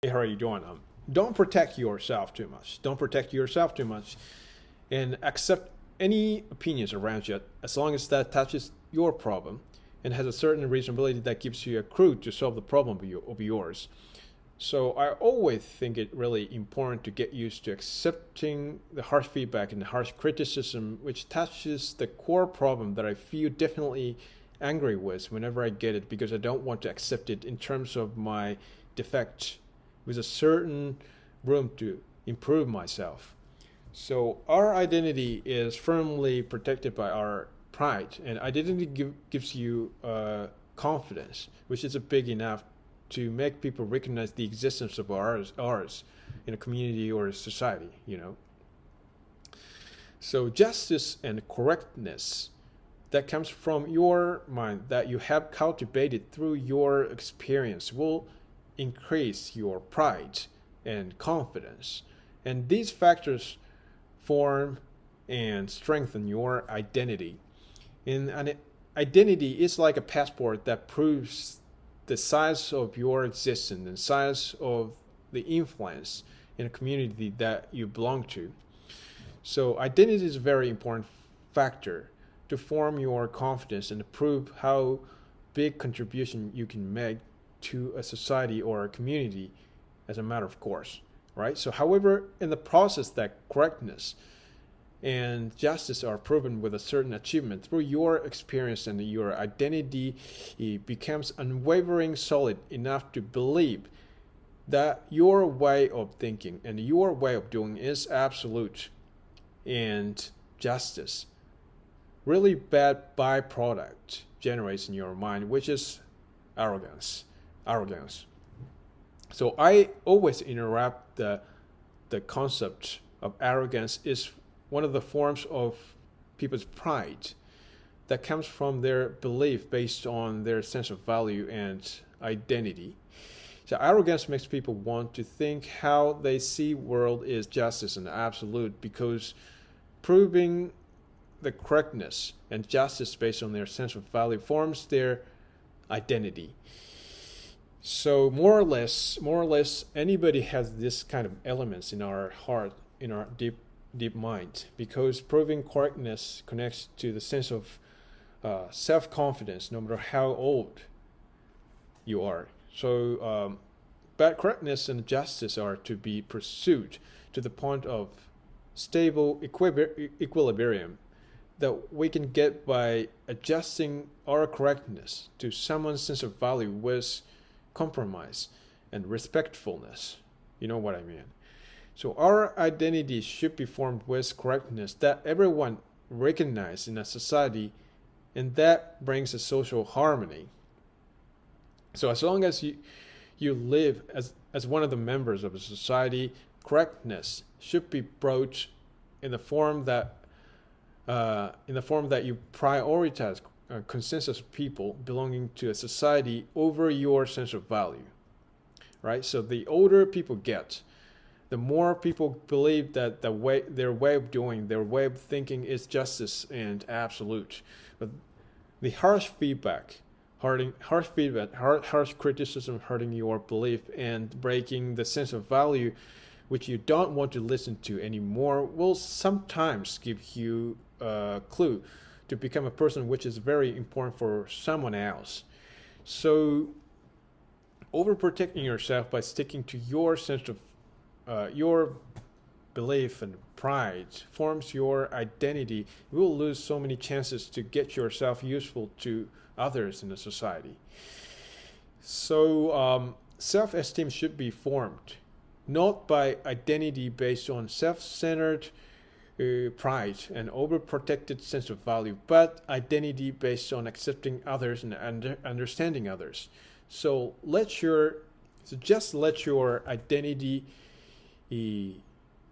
Hey, how are you doing? Don't protect yourself too much. Don't protect yourself too much, and accept any opinions around you as long as that touches your problem and has a certain reasonability that gives you a clue to solve the problem of yours. So I always think it really important to get used to accepting the harsh feedback and the harsh criticism, which touches the core problem that I feel definitely angry with whenever I get it, because I don't want to accept it in terms of my defect with a certain room to improve myself. So our identity is firmly protected by our pride, and identity gives you confidence, which is a big enough to make people recognize the existence of ours in a community or a society. So justice and correctness that comes from your mind that you have cultivated through your experience will increase your pride and confidence. And these factors form and strengthen your identity. And an identity is like a passport that proves the size of your existence and size of the influence in a community that you belong to. So identity is a very important factor to form your confidence and to prove how big contribution you can make to a society or a community as a matter of course, right? So however, in the process that correctness and justice are proven with a certain achievement through your experience, and your identity it becomes unwavering solid enough to believe that your way of thinking and your way of doing is absolute, and justice really bad byproduct generates in your mind, which is arrogance. So I always interrupt the concept of arrogance is one of the forms of people's pride that comes from their belief based on their sense of value and identity. So arrogance makes people want to think how they see world is justice and absolute, because proving the correctness and justice based on their sense of value forms their identity. So more or less, anybody has this kind of elements in our heart, in our deep mind, because proving correctness connects to the sense of self-confidence, no matter how old you are. So, but correctness and justice are to be pursued to the point of stable equilibrium that we can get by adjusting our correctness to someone's sense of value with compromise and respectfulness. You know what I mean? So our identity should be formed with correctness that everyone recognizes in a society, and that brings a social harmony. So as long as you live as one of the members of a society, correctness should be brought in the form that you prioritize a consensus of people belonging to a society over your sense of value, right? So the older people get, the more people believe that their way of doing, their way of thinking is justice and absolute. But the harsh criticism hurting your belief and breaking the sense of value, which you don't want to listen to anymore, will sometimes give you a clue to become a person which is very important for someone else. So overprotecting yourself by sticking to your sense of your belief and pride forms your identity. You will lose so many chances to get yourself useful to others in the society. So self-esteem should be formed not by identity based on self-centered pride and overprotected sense of value, but identity based on accepting others and understanding others. So just let your identity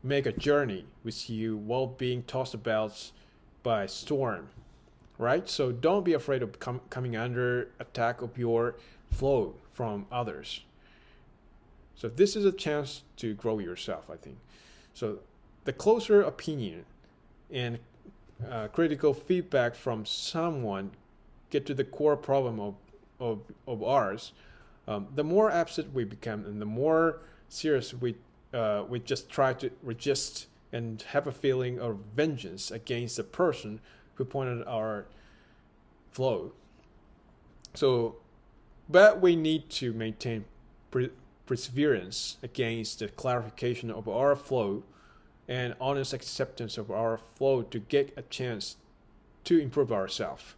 make a journey with you while being tossed about by storm, right? So don't be afraid of coming under attack of your flow from others. So this is a chance to grow yourself, I think. So the closer opinion and critical feedback from someone get to the core problem of ours, the more upset we become and the more serious, we just try to resist and have a feeling of vengeance against the person who pointed our flow. So, but we need to maintain perseverance against the clarification of our flow and honest acceptance of our flow to get a chance to improve ourselves.